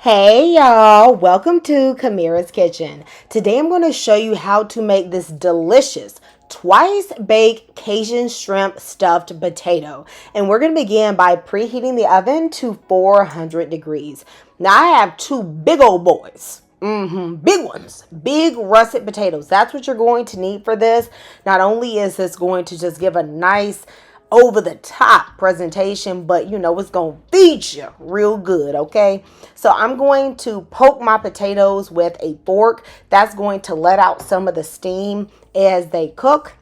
Hey y'all, welcome to Kamira's Kitchen. Today I'm going to show you how to make this delicious twice baked Cajun shrimp stuffed potato. And we're going to begin by preheating the oven to 400 degrees. Now I have two big old boys. Big ones, big russet potatoes. That's what you're going to need for this. Not only is this going to just give a nice over the top presentation, but it's going to feed you real good, okay? So I'm going to poke my potatoes with a fork. That's going to let out some of the steam as they cook.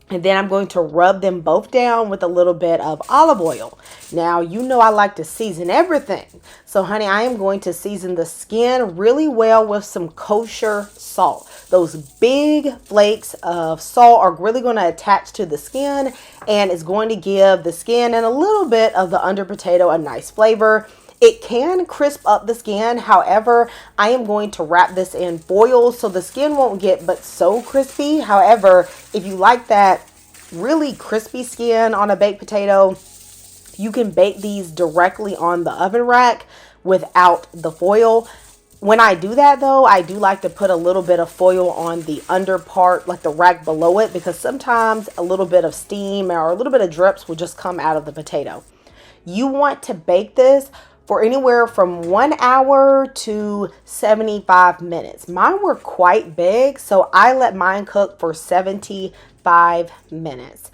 And then I'm going to rub them both down with a little bit of olive oil. Now, I like to season everything. So, honey, I am going to season the skin really well with some kosher salt. Those big flakes of salt are really going to attach to the skin, and it's going to give the skin and a little bit of the under potato a nice flavor. It can crisp up the skin. However, I am going to wrap this in foil so the skin won't get but so crispy. However, if you like that really crispy skin on a baked potato, you can bake these directly on the oven rack without the foil. When I do that though, I do like to put a little bit of foil on the under part, like the rack below it, because sometimes a little bit of steam or a little bit of drips will just come out of the potato. You want to bake this for anywhere from 1 hour to 75 minutes. Mine were quite big, so I let mine cook for 75 minutes.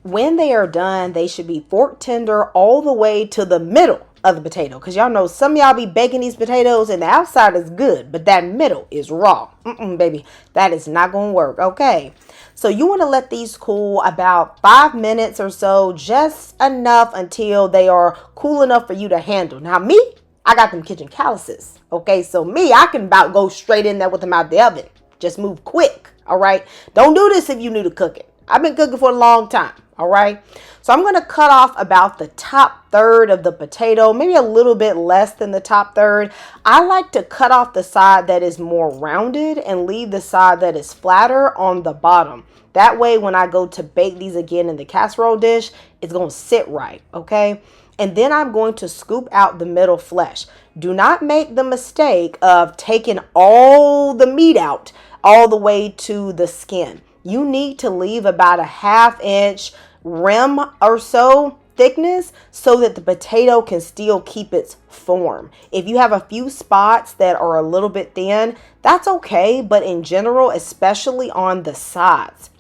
When they are done, they should be fork tender all the way to the middle of the potato. Because y'all know some of y'all be baking these potatoes and the outside is good, but that middle is raw. Baby, that is not going to work, okay? So you want to let these cool about 5 minutes or so, just enough until they are cool enough for you to handle. Now me, I got them kitchen calluses, okay? So me, I can about go straight in there with them out the oven. Just move quick, all right? Don't do this if you're new to cooking. I've been cooking for a long time, all right? So I'm going to cut off about the top third of the potato, maybe a little bit less than the top third. I like to cut off the side that is more rounded and leave the side that is flatter on the bottom. That way, when I go to bake these again in the casserole dish, it's going to sit right, okay? And then I'm going to scoop out the middle flesh. Do not make the mistake of taking all the meat out all the way to the skin. You need to leave about a 1/2 inch rim or so thickness so that the potato can still keep its form. If you have a few spots that are a little bit thin, that's okay. But in general, especially on the sides,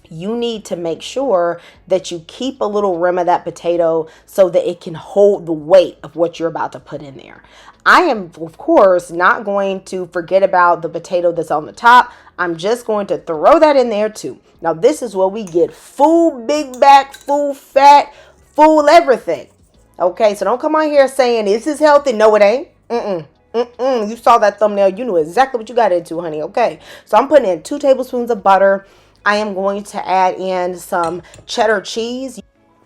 you need to make sure that you keep a little rim of that potato so that it can hold the weight of what you're about to put in there. I am, of course, not going to forget about the potato that's on the top. I'm just going to throw that in there too. Now, this is where we get full big back, full fat, full everything. Okay, so don't come on here saying this is healthy. No, it ain't. You saw that thumbnail. You knew exactly what you got into, honey. Okay, so I'm putting in 2 tablespoons of butter. I am going to add in some cheddar cheese.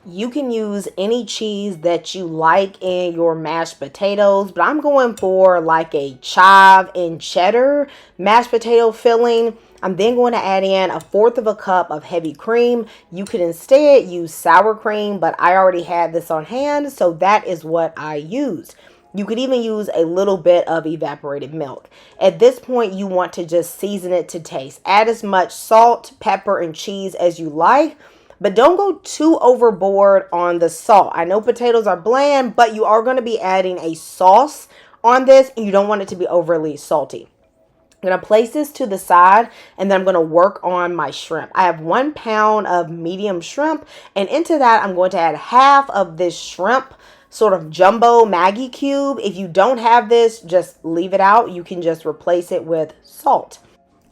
You can use any cheese that you like in your mashed potatoes, but I'm going for like a chive and cheddar mashed potato filling. I'm then going to add in 1/4 cup of heavy cream. You could instead use sour cream, but I already had this on hand, so that is what I used. You could even use a little bit of evaporated milk. At this point, you want to just season it to taste. Add as much salt, pepper, and cheese as you like, but don't go too overboard on the salt. I know potatoes are bland, but you are going to be adding a sauce on this, and you don't want it to be overly salty. I'm going to place this to the side, and then I'm going to work on my shrimp. I have 1 pound of medium shrimp, and into that, I'm going to add 1/2 of this shrimp sort of jumbo Maggi cube. If you don't have this, just leave it out. You can just replace it with salt.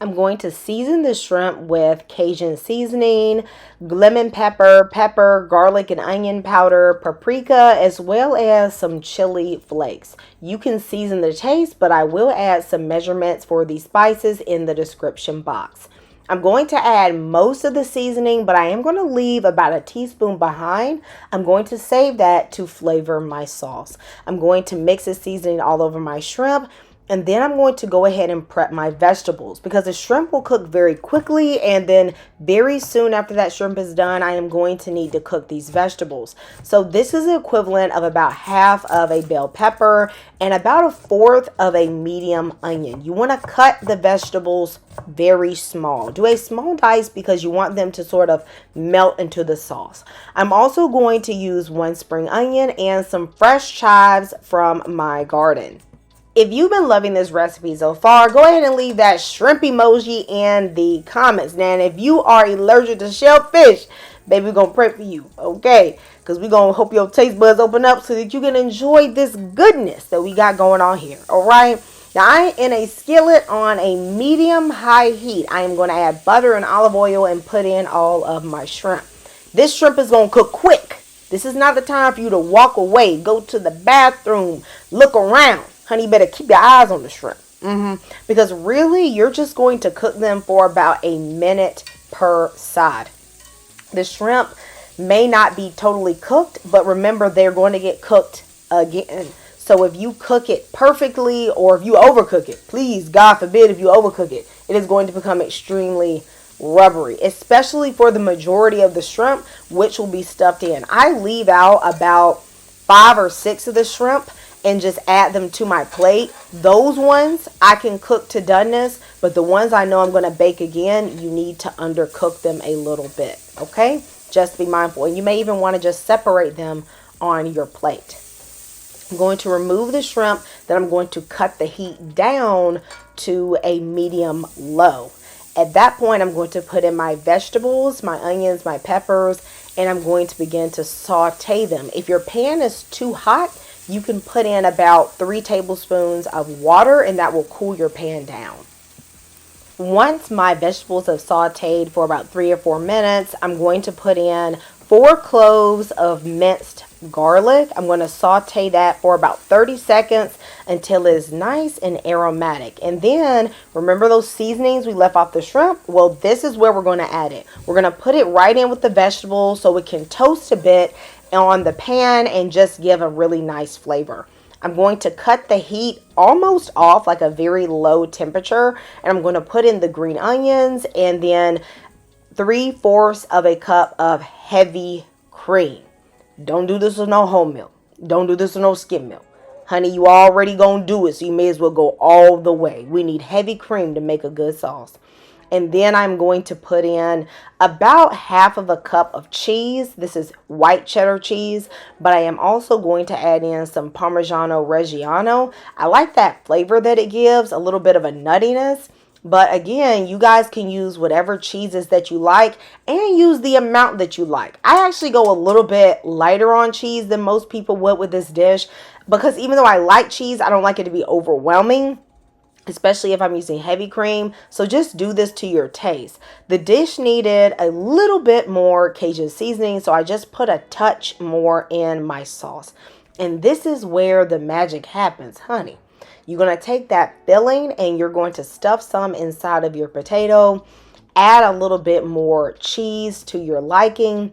I'm going to season the shrimp with Cajun seasoning, lemon pepper, garlic and onion powder, paprika, as well as some chili flakes. You can season the taste, but I will add some measurements for these spices in the description box. I'm going to add most of the seasoning, but I am going to leave about 1 teaspoon behind. I'm going to save that to flavor my sauce. I'm going to mix the seasoning all over my shrimp. And then I'm going to go ahead and prep my vegetables because the shrimp will cook very quickly. And then very soon after that shrimp is done, I am going to need to cook these vegetables. So this is the equivalent of about half of a bell pepper and about a fourth of a medium onion. You want to cut the vegetables very small. Do a small dice because you want them to sort of melt into the sauce. I'm also going to use one spring onion and some fresh chives from my garden. If you've been loving this recipe so far, go ahead and leave that shrimp emoji in the comments. Now, and if you are allergic to shellfish, baby, we're going to pray for you, okay? Because we're going to hope your taste buds open up so that you can enjoy this goodness that we got going on here, all right? Now, I am in a skillet on a medium-high heat. I am going to add butter and olive oil and put in all of my shrimp. This shrimp is going to cook quick. This is not the time for you to walk away, go to the bathroom, look around. Honey, you better keep your eyes on the shrimp. Because really, you're just going to cook them for about a minute per side. The shrimp may not be totally cooked, but remember, they're going to get cooked again. So if you cook it perfectly or if you overcook it, please, God forbid, if you overcook it, it is going to become extremely rubbery, especially for the majority of the shrimp, which will be stuffed in. I leave out about 5 or 6 of the shrimp and just add them to my plate. Those ones I can cook to doneness, but the ones I know I'm going to bake again, you need to undercook them a little bit, okay? Just be mindful. And you may even want to just separate them on your plate. I'm going to remove the shrimp, then I'm going to cut the heat down to a medium low. At that point, I'm going to put in my vegetables, my onions, my peppers, and I'm going to begin to saute them. If your pan is too hot, you can put in about 3 tablespoons of water and that will cool your pan down. Once my vegetables have sauteed for about 3 or 4 minutes, I'm going to put in 4 cloves of minced garlic. I'm going to saute that for about 30 seconds until it's nice and aromatic. And then remember those seasonings we left off the shrimp? Well, this is where we're going to add it. We're going to put it right in with the vegetables so it can toast a bit on the pan and just give a really nice flavor. I'm going to cut the heat almost off, like a very low temperature, and I'm going to put in the green onions and then 3/4 of a cup of heavy cream. Don't do this with no whole milk. Don't do this with no skim milk. Honey, you already gonna do it, so you may as well go all the way. We need heavy cream to make a good sauce. And then I'm going to put in about 1/2 cup of cheese. This is white cheddar cheese, but I am also going to add in some Parmigiano Reggiano. I like that flavor that it gives, a little bit of a nuttiness. But again, you guys can use whatever cheeses that you like and use the amount that you like. I actually go a little bit lighter on cheese than most people would with this dish because even though I like cheese, I don't like it to be overwhelming, especially if I'm using heavy cream. So just do this to your taste. The dish needed a little bit more Cajun seasoning, so I just put a touch more in my sauce. And this is where the magic happens, honey. You're going to take that filling and you're going to stuff some inside of your potato. Add a little bit more cheese to your liking.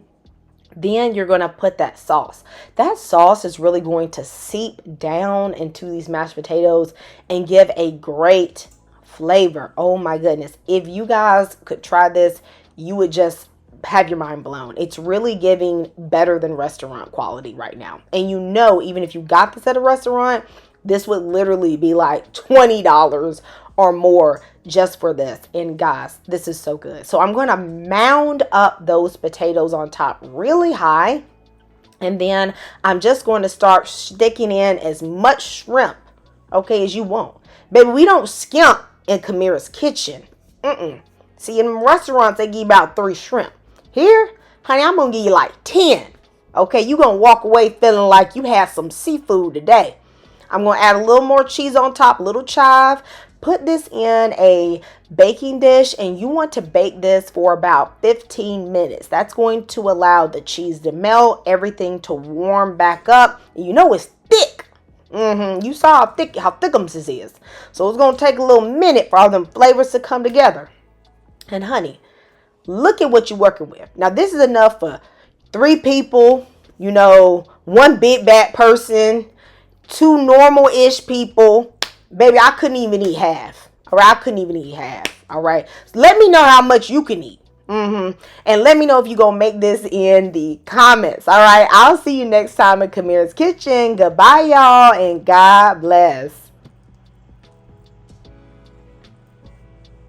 Then you're going to put that sauce. That sauce is really going to seep down into these mashed potatoes and give a great flavor. Oh my goodness. If you guys could try this, you would just have your mind blown. It's really giving better than restaurant quality right now. And you know, even if you got this at a restaurant, this would literally be like $20 or more just for this. And guys, this is so good. So I'm going to mound up those potatoes on top really high. And then I'm just going to start sticking in as much shrimp, okay, as you want. Baby, we don't skimp in Kamira's kitchen. See, in restaurants, they give you about 3 shrimp. Here, honey, I'm going to give you like 10. Okay, you're going to walk away feeling like you had some seafood today. I'm going to add a little more cheese on top, a little chive. Put this in a baking dish and you want to bake this for about 15 minutes. That's going to allow the cheese to melt, everything to warm back up. You know it's thick. You saw how thickums this is. So it's going to take a little minute for all them flavors to come together. And honey, look at what you're working with. Now this is enough for 3 people, you know, 1 big bad person, 2 normal-ish people, Baby, I couldn't even eat half. All right, I couldn't even eat half. All right, so let me know how much you can eat. And let me know if you're gonna make this in the comments. All right, I'll see you next time in Kamira's Kitchen. Goodbye, y'all, and God bless.